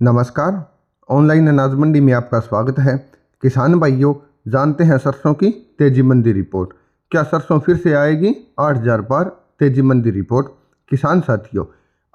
नमस्कार। ऑनलाइन अनाज मंडी में आपका स्वागत है। किसान भाइयों, जानते हैं सरसों की तेजी मंदी रिपोर्ट। क्या सरसों फिर से आएगी 8,000 पार? तेजी मंदी रिपोर्ट। किसान साथियों,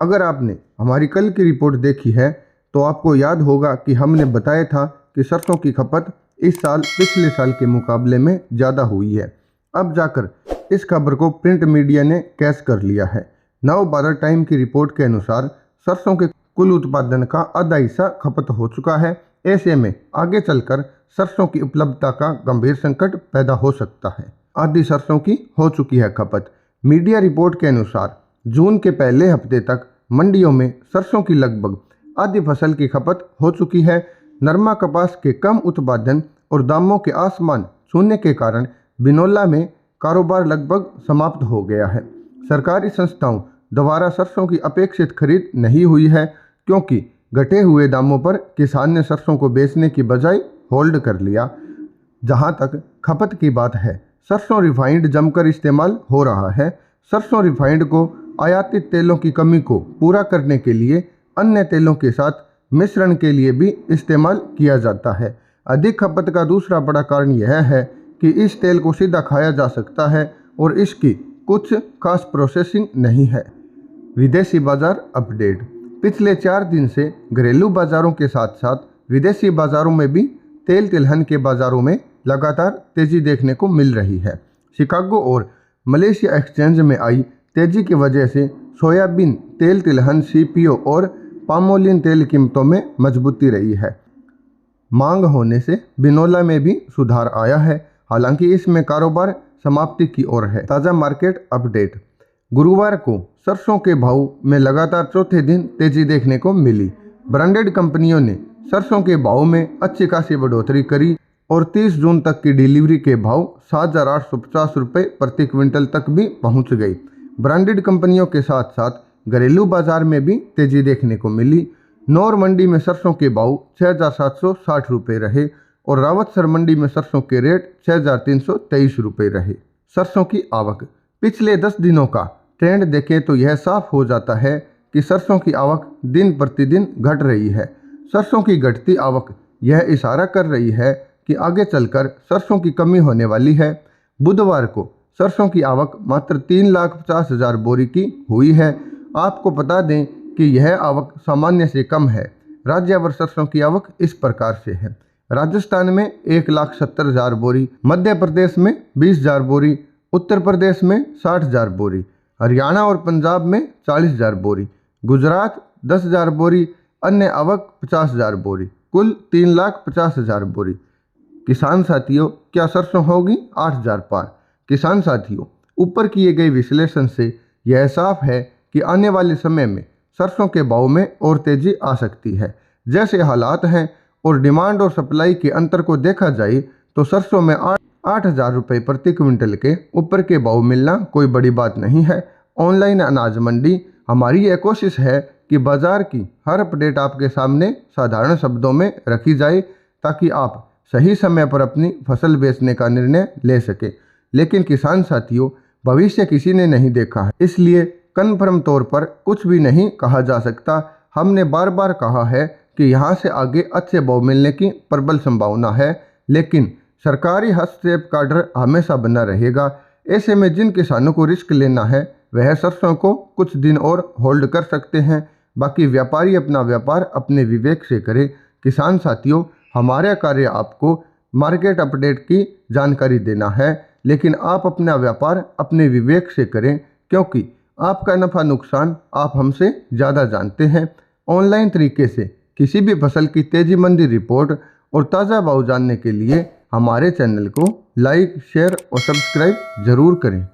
अगर आपने हमारी कल की रिपोर्ट देखी है तो आपको याद होगा कि हमने बताया था कि सरसों की खपत इस साल पिछले साल के मुकाबले में ज़्यादा हुई है। अब जाकर इस खबर को प्रिंट मीडिया ने कैच कर लिया है। नव भारत टाइम की रिपोर्ट के अनुसार सरसों के कुल उत्पादन का आधा हिस्सा खपत हो चुका है। ऐसे में आगे चलकर सरसों की उपलब्धता का गंभीर संकट पैदा हो सकता है। आधी सरसों की हो चुकी है खपत। मीडिया रिपोर्ट के अनुसार जून के पहले हफ्ते तक मंडियों में सरसों की लगभग आधी फसल की खपत हो चुकी है। नरमा कपास के कम उत्पादन और दामों के आसमान छूने के कारण बिनौला में कारोबार लगभग समाप्त हो गया है। सरकारी संस्थाओं द्वारा सरसों की अपेक्षित खरीद नहीं हुई है क्योंकि घटे हुए दामों पर किसान ने सरसों को बेचने की बजाय होल्ड कर लिया। जहां तक खपत की बात है, सरसों रिफाइंड जमकर इस्तेमाल हो रहा है। सरसों रिफाइंड को आयातित तेलों की कमी को पूरा करने के लिए अन्य तेलों के साथ मिश्रण के लिए भी इस्तेमाल किया जाता है। अधिक खपत का दूसरा बड़ा कारण यह है कि इस तेल को सीधा खाया जा सकता है और इसकी कुछ खास प्रोसेसिंग नहीं है। विदेशी बाजार अपडेट। पिछले 4 दिन से घरेलू बाजारों के साथ साथ विदेशी बाजारों में भी तेल तिलहन के बाजारों में लगातार तेजी देखने को मिल रही है। शिकागो और मलेशिया एक्सचेंज में आई तेजी की वजह से सोयाबीन तेल तिलहन सीपीओ और पामोलिन तेल कीमतों में मजबूती रही है। मांग होने से बिनौला में भी सुधार आया है, हालांकि इसमें कारोबार समाप्ति की ओर है। ताज़ा मार्केट अपडेट। गुरुवार को सरसों के भाव में लगातार चौथे दिन तेजी देखने को मिली। ब्रांडेड कंपनियों ने सरसों के भाव में अच्छी खासी बढ़ोतरी करी और 30 जून तक की डिलीवरी के भाव 7,850 रुपये प्रति क्विंटल तक भी पहुंच गई। ब्रांडेड कंपनियों के साथ साथ घरेलू बाजार में भी तेजी देखने को मिली। नौर मंडी में सरसों के भाव 6,760 रुपये रहे और रावतसर मंडी में सरसों के रेट 6,323 रुपये रहे। सरसों की आवक। पिछले 10 दिनों का ट्रेंड देखें तो यह साफ हो जाता है कि सरसों की आवक दिन प्रतिदिन घट रही है। सरसों की घटती आवक यह इशारा कर रही है कि आगे चलकर सरसों की कमी होने वाली है। बुधवार को सरसों की आवक मात्र 3,50,000 बोरी की हुई है। आपको बता दें कि यह आवक सामान्य से कम है। राज्यवार सरसों की आवक इस प्रकार से है। राजस्थान में 1,70,000 बोरी, मध्य प्रदेश में 20,000 बोरी, उत्तर प्रदेश में 60,000 बोरी, हरियाणा और पंजाब में 40,000 बोरी, गुजरात 10,000 बोरी, अन्य आवक 50,000 बोरी, कुल 3,50,000 बोरी। किसान साथियों, क्या सरसों होगी 8,000 पार? किसान साथियों, ऊपर किए गए विश्लेषण से यह साफ है कि आने वाले समय में सरसों के भाव में और तेजी आ सकती है। जैसे हालात हैं और डिमांड और सप्लाई के अंतर को देखा जाए तो सरसों में 8,000 रुपये प्रति क्विंटल के ऊपर के भाव मिलना कोई बड़ी बात नहीं है। ऑनलाइन अनाज मंडी हमारी यह कोशिश है कि बाजार की हर अपडेट आपके सामने साधारण शब्दों में रखी जाए ताकि आप सही समय पर अपनी फसल बेचने का निर्णय ले सके। लेकिन किसान साथियों, भविष्य किसी ने नहीं देखा है, इसलिए कन्फर्म तौर पर कुछ भी नहीं कहा जा सकता। हमने बार बार कहा है कि यहाँ से आगे अच्छे भाव मिलने की प्रबल संभावना है, लेकिन सरकारी हस्तक्षेप का डर हमेशा बना रहेगा। ऐसे में जिन किसानों को रिस्क लेना है वह सरसों को कुछ दिन और होल्ड कर सकते हैं। बाकी व्यापारी अपना व्यापार अपने विवेक से करें। किसान साथियों, हमारा कार्य आपको मार्केट अपडेट की जानकारी देना है, लेकिन आप अपना व्यापार अपने विवेक से करें क्योंकि आपका नफ़ा नुकसान आप हमसे ज़्यादा जानते हैं। ऑनलाइन तरीके से किसी भी फसल की तेजी मंदी रिपोर्ट और ताज़ा भाव जानने के लिए हमारे चैनल को लाइक, शेयर और सब्सक्राइब जरूर करें।